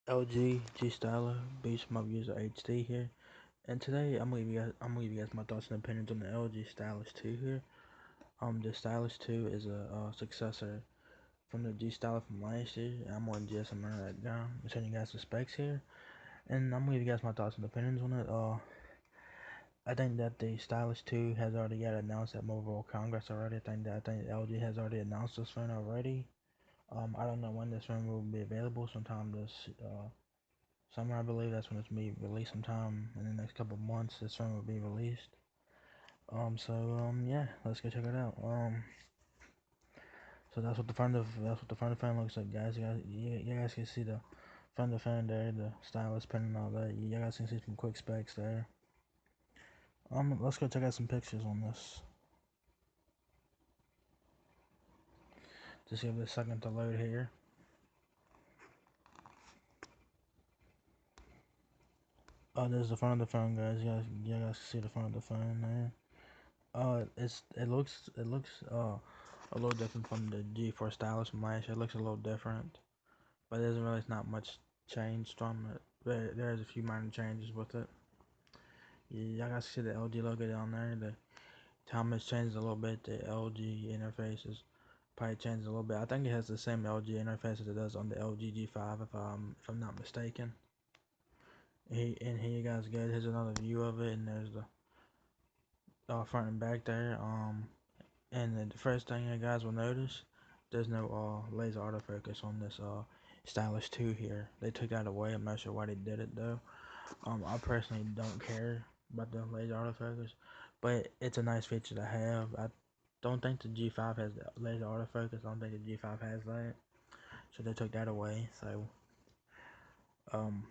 LG Stylus Beast Mob User HD here, and today I'm gonna give you guys my thoughts and opinions on the LG Stylus 2 here. The Stylus 2 is a successor from the G Stylus from last year. I'm on GSMArena right now. I'm showing you guys the specs here, and I'm gonna give you guys my thoughts and opinions on it. I think that the Stylus 2 has already got announced at Mobile Congress already. I think LG has already announced this phone already. I don't know when this phone will be available. Sometime this summer, I believe that's when it's be released. Sometime in the next couple of months, this phone will be released. Yeah, let's go check it out. So that's what the front of the phone looks like, guys. You guys can see the front of the phone there, the stylus pen and all that. You guys can see some quick specs there. Let's go check out some pictures on this. Just give it a second to load here. Oh, there's the front of the phone, guys. You guys can see the front of the phone there. It looks a little different from the G4 Stylus from last year. It looks a little different, but there's really not much change from it. There's a few minor changes with it. Y'all guys see the LG logo down there. The time has changed a little bit. The LG interface is probably changed a little bit. I think it has the same LG interface as it does on the LG G5, if I'm not mistaken. And here you guys go. Here's another view of it, and there's the front and back there. And the first thing you guys will notice, there's no laser autofocus on this Stylus 2 here. They took that away. I'm not sure why they did it though. I personally don't care about the laser autofocus, but it's a nice feature to have. I don't think the G5 has the laser autofocus. I don't think the G5 has that, so they took that away. Um,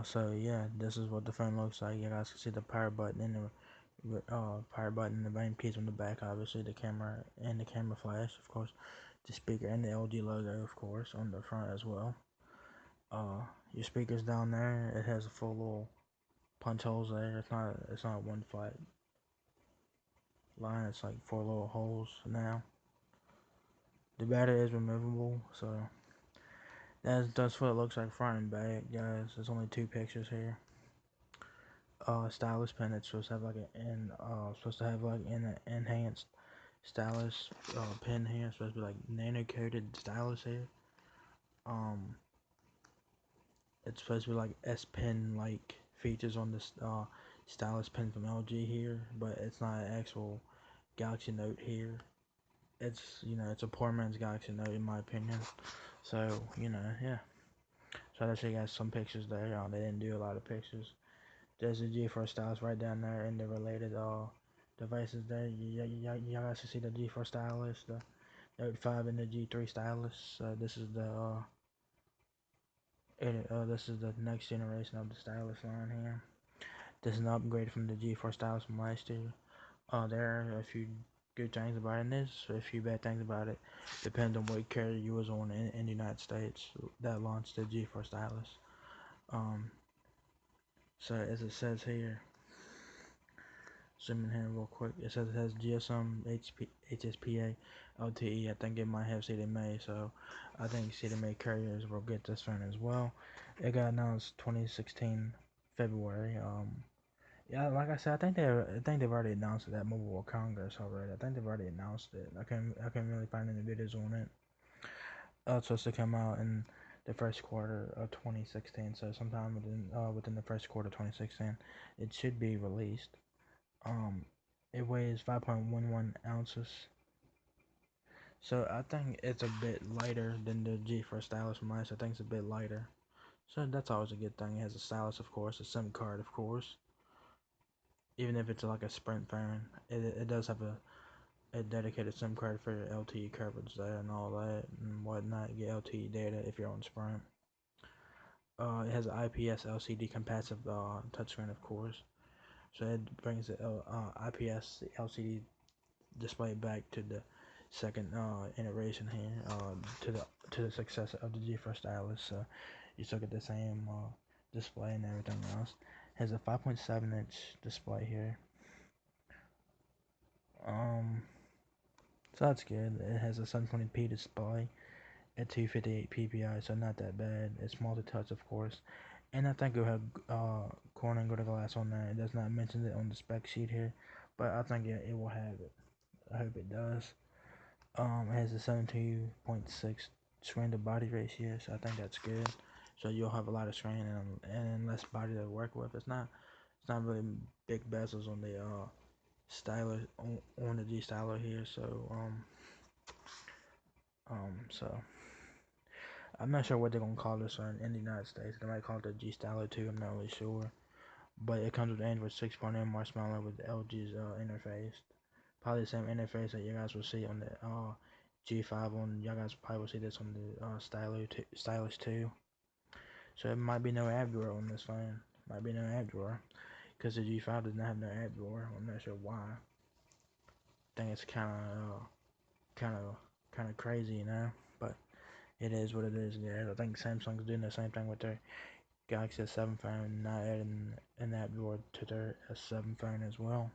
so yeah, this is what the phone looks like. You guys can see the power button in the main piece on the back. Obviously, the camera and the camera flash, of course, the speaker and the LG logo, of course, on the front as well. Your speakers down there. It has a full little punch holes there. It's not one flat line. It's like four little holes now. The battery is removable, so that's what it looks like front and back, guys. There's only two pictures here. Stylus pen. It's supposed to have an enhanced stylus pen here. It's supposed to be like nano coated stylus here. Um, it's supposed to be like S Pen like features on this stylus pen from LG here, but it's not an actual Galaxy Note here. It's a poor man's Galaxy Note in my opinion. So yeah. So I'll show you guys some pictures there. They didn't do a lot of pictures. There's the G4 Stylus right down there, and the related devices there. You guys can see the G4 Stylus, the Note 5, and the G3 Stylus. This is the next generation of the stylus line here. This is an upgrade from the G4 Stylus from last year. There are a few good things about it, and there's a few bad things about it. Depends on what carrier you was on in the United States that launched the G4 Stylus. So as it says here, zooming here real quick, it says it has GSM, HSPA, LTE. I think it might have CDMA, so I think CDMA carriers will get this phone as well. It got announced 2016 February. Yeah, like I said, I think they've already announced it at Mobile World Congress already. I think they've already announced it. I can't really find any videos on it. It's supposed to come out in the first quarter of 2016, so sometime within the first quarter of 2016, it should be released. Um, it weighs 5.11 ounces, so I think it's a bit lighter than the G4 Stylus from last. I think it's a bit lighter, so that's always a good thing. It has a stylus, of course, a SIM card, of course. Even if it's like a Sprint phone, it does have a dedicated SIM card for your LTE coverage there and all that and whatnot. Get LTE data if you're on Sprint. It has an IPS LCD compatible touchscreen, of course. So it brings the IPS LCD display back to the second iteration here, to the successor of the G4 Stylus. So you still get the same display and everything else. It has a 5.7-inch display here. So that's good. It has a 720p display. at 258 PPI, so not that bad. It's multi-touch, of course, and I think it'll have Corning glitter glass on there. It does not mention it on the spec sheet here, but I think it will have it. I hope it does. It has a 72.6 screen to body ratio, so I think that's good. So you'll have a lot of screen and less body to work with. It's not really big bezels on the stylus on the G Stylus here. So I'm not sure what they're gonna call this one in the United States. They might call it the G Stylus 2. I'm not really sure. But it comes with Android 6.0 Marshmallow with LG's interface. Probably the same interface that you guys will see on the G5. Y'all guys probably will see this on the Stylus 2. So it might be no app drawer on this phone. Might be no app drawer because the G5 does not have no app drawer. I'm not sure why. I think it's kind of crazy, you know. But it is what it is, guys. I think Samsung's doing the same thing with their Galaxy S7 phone, not adding an app drawer to their S7 phone as well.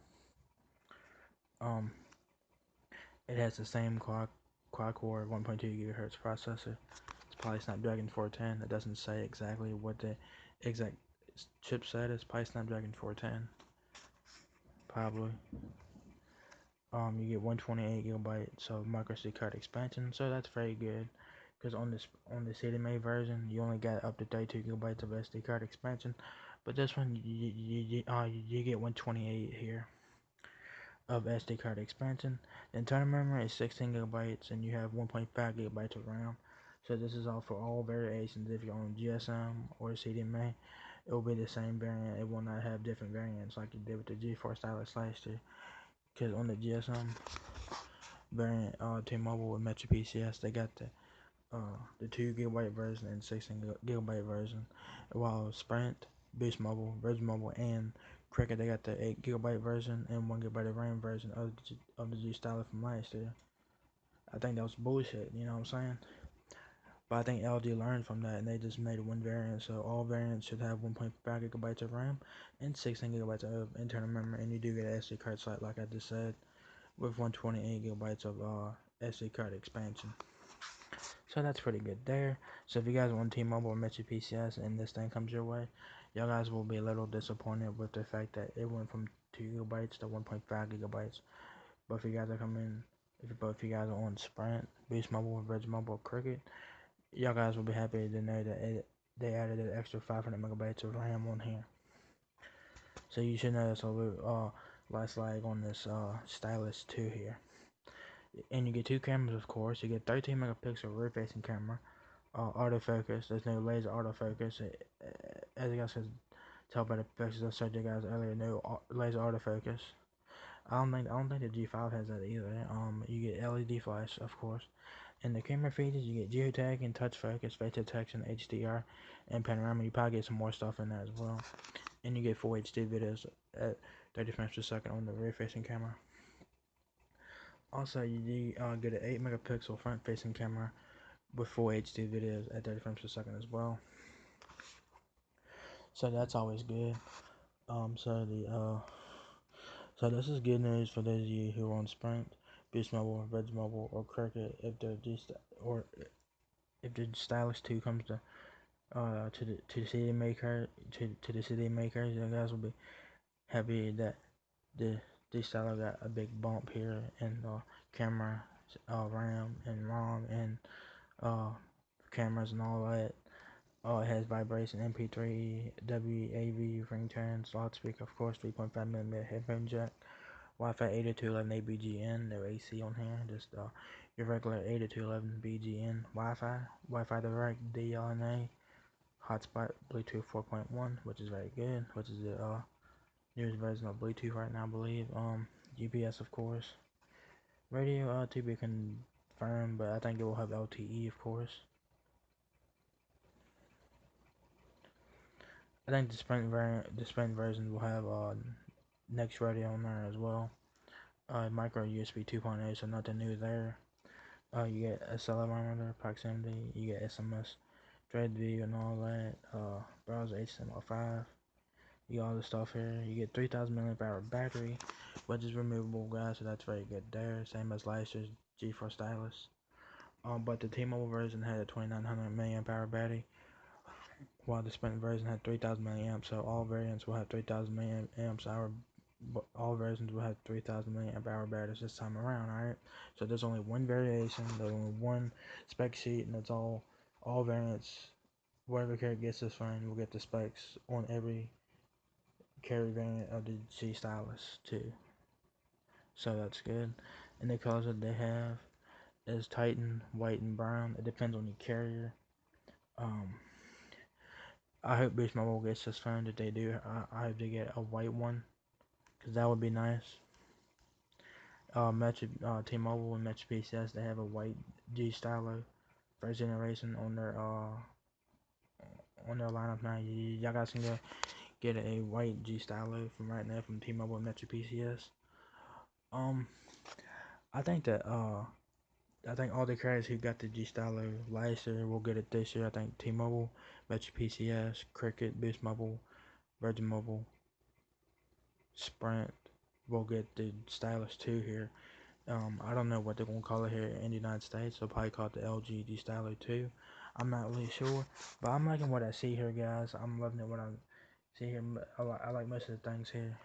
It has the same quad-core 1.2 GHz processor. It's probably Snapdragon 410. It doesn't say exactly what the exact chipset is. Probably Snapdragon 410. Probably. You get 128 gigabytes of micro SD card expansion, so that's very good. Because on the CDMA version, you only got up to 32 gigabytes of SD card expansion, but this one you get 128 here of SD card expansion. The internal memory is 16 gigabytes, and you have 1.5 gigabytes of RAM. So this is all for all variations. If you're on GSM or CDMA, it will be the same variant. It will not have different variants like it did with the G4 Stylus last year. Because on the GSM variant, T-Mobile with Metro PCS, they got the 2 gigabyte version and 16 gigabyte version, while Sprint, Boost Mobile, Virgin Mobile, and Cricket, they got the 8 gigabyte version and 1 gigabyte of RAM version of the G Stylus from last year. I think that was bullshit, you know what I'm saying? But I think LG learned from that and they just made one variant, so all variants should have 1.5 gigabytes of RAM and 16 gigabytes of internal memory, and you do get an SD card slot like I just said, with 128 gigabytes of SD card expansion. So that's pretty good there. So if you guys want T-Mobile or Metro PCS and this thing comes your way, y'all guys will be a little disappointed with the fact that it went from 2 gigabytes to 1.5 gigabytes. But if you guys are coming, if you guys are on Sprint, Boost Mobile, Virgin Mobile, Cricket, y'all guys will be happy to know that they added an extra 500 megabytes of RAM on here. So you should notice a little less lag on this Stylus 2 here. And you get two cameras, of course. You get 13 megapixel rear facing camera, autofocus. There's no laser autofocus. As you guys can tell by the pictures I showed you guys earlier, no laser autofocus. I don't think the G5 has that either. You get LED flash, of course. In the camera features, you get geotagging, touch focus, face detection, HDR, and panorama. You probably get some more stuff in there as well. And you get full HD videos at 30 frames per second on the rear facing camera. Also, you get an 8 megapixel front facing camera with full HD videos at 30 frames per second as well. So that's always good. So this is good news for those of you who are on Sprint, Boost Mobile, Virgin Mobile, or Cricket. If the Stylus 2 comes to the city maker to the city makers, you guys will be happy that the Stylus got a big bump here in camera, RAM, and ROM, and cameras and all that. It has vibration, MP3, WAV, ringtones, loudspeaker, of course, 3.5mm headphone jack, Wi-Fi 802.11 BGN, no AC on here, just your regular 802.11 BGN Wi-Fi direct DLNA, hotspot Bluetooth 4.1, which is very good, which is the newest version of Bluetooth right now, I believe. GPS, of course. Radio to be confirmed, but I think it will have LTE, of course. I think the Sprint version will have next radio on there as well. Micro USB 2.0, so nothing new there. You get accelerometer, proximity, you get SMS, thread view and all that. Browser HTML5. You get all the stuff here. You get 3,000 mAh battery, which is removable, guys, so that's very good there. Same as last year's G4 Stylus. But the T-Mobile version had a 2900 milliamp hour battery, while the Sprint version had 3000 milliamp. So all variants will have 3000 milliamp hour. But all versions will have 3000 milliamp hour batteries this time around. Alright, so there's only one variation, there's only one spec sheet, and it's all variants. Whatever carrier gets this phone will get the specs on every carrier variant of the G Stylus too. So that's good. And the colors that they have is Titan, white, and brown. It depends on the carrier. I hope Boost Mobile gets this phone. If they do, I hope they get a white one, because that would be nice. T-Mobile and Metro PCS, they have a white G Stylus first generation on their lineup now. Y'all guys can get a white G Stylus from right now from T-Mobile and Metro PCS. I think that I think all the carriers who got the G Stylus last year will get it this year. I think T-Mobile, Metro PCS, Cricket, Boost Mobile, Virgin Mobile, Sprint will get the Stylus 2 here. I don't know what they're gonna call it here in the United States. They'll probably call it the LG Stylus 2. I'm not really sure, but I'm liking what I see here, guys. I'm loving it what I see here. I like most of the things here,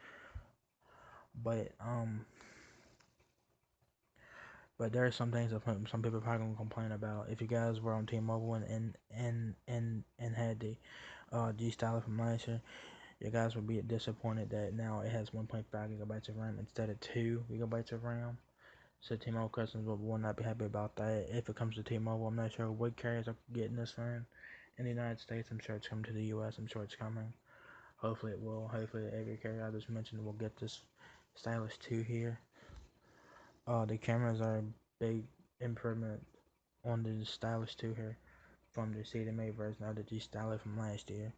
but there are some things that some people are probably gonna complain about. If you guys were on T-Mobile and had the G Stylus from last year, you guys would be disappointed that now it has 1.5 gigabytes of RAM instead of 2 gigabytes of RAM. So T-Mobile customers will not be happy about that. If it comes to T-Mobile, I'm not sure what carriers are getting this phone in the United States. I'm sure it's coming to the US. I'm sure it's coming. Hopefully it will. Hopefully every carrier I just mentioned will get this Stylus 2 here. The cameras are a big improvement on the Stylus 2 here from the CDMA version of the G Stylus from last year.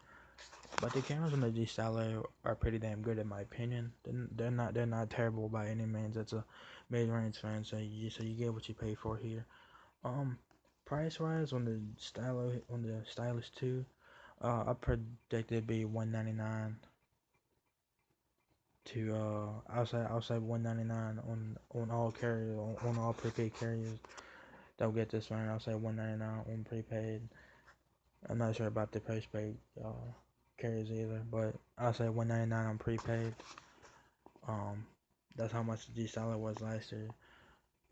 But the cameras on the G Stylus are pretty damn good in my opinion. They're not terrible by any means. It's a mid-range phone, so you get what you pay for here. Price wise on the Stylus 2, I predict it'd be $199 to I'll say $199 on all carriers, on all prepaid carriers that'll get this phone. I'll say $199 on prepaid. I'm not sure about the postpaid carriers either, but I'll say $199 on prepaid. That's how much the G Stylus was last year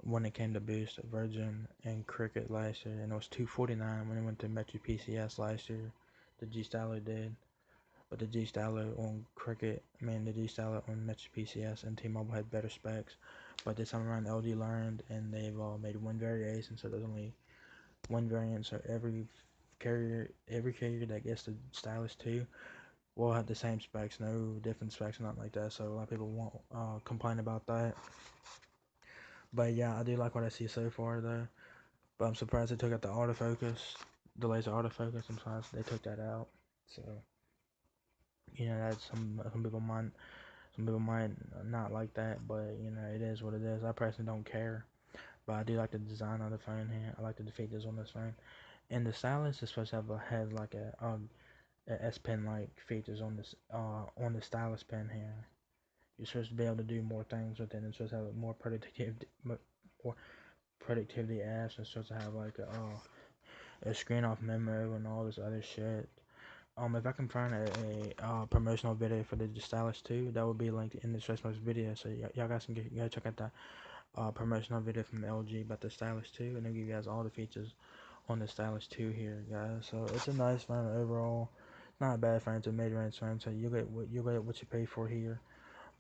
when it came to Boost, Virgin, and Cricket last year, and it was $249 when it went to Metro PCS last year. The G Stylus did, but the G Stylus on the G Stylus on Metro PCS and T-Mobile had better specs. But this time around, LG learned, and they've made one variation, so there's only one variant. So every carrier that gets the Stylus 2 will have the same specs, no different specs, nothing like that. So a lot of people won't complain about that. But yeah, I do like what I see so far though. But I'm surprised they took out the autofocus, the laser autofocus. I'm surprised they took that out. So that's some people might not like that, but it is what it is. I personally don't care. But I do like the design of the phone here. I like the features on this phone. And the Stylus is supposed to have like a S Pen like features on the Stylus pen here. You're supposed to be able to do more things with it. It's supposed to have more productivity apps. It's supposed to have like a screen off memo and all this other shit. If I can find a promotional video for the Stylus 2, that would be linked in the description video. So y'all guys can go check out that promotional video from LG about the Stylus 2, and they'll give you guys all the features on the Stylus 2 here, guys. So it's a nice phone overall. Not a bad phone. It's a mid-range phone, so you get what you pay for here.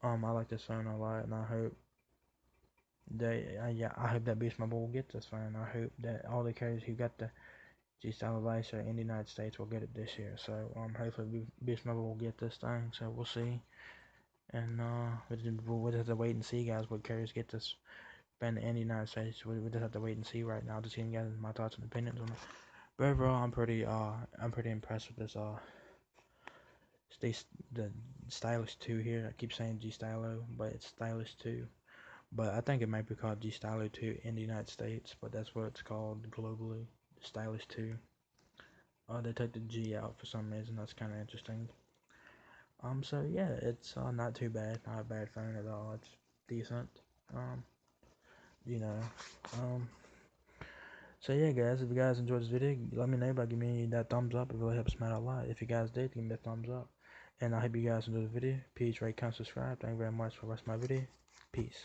I like this phone a lot, and I hope I hope that Boost Mobile will get this phone. I hope that all the carriers who got the G Stylus last year in the United States will get it this year. So hopefully Boost Mobile will get this thing. So we'll see, and we'll just have to wait and see, guys. What carriers get this phone in the United States? We just have to wait and see right now. Just seeing guys my thoughts and opinions on it. But overall, I'm pretty impressed with this the Stylus 2 here. I keep saying G Stylus, but it's Stylus 2. But I think it might be called G Stylus 2 in the United States, but that's what it's called globally, Stylus 2. They took the G out for some reason. That's kind of interesting. So yeah, it's not too bad. Not a bad phone at all. It's decent. You know, So yeah, guys, if you guys enjoyed this video, let me know by giving me that thumbs up. It really helps me out a lot. If you guys did, give me a thumbs up. And I hope you guys enjoyed the video. Please rate, comment, subscribe. Thank you very much for watching my video. Peace.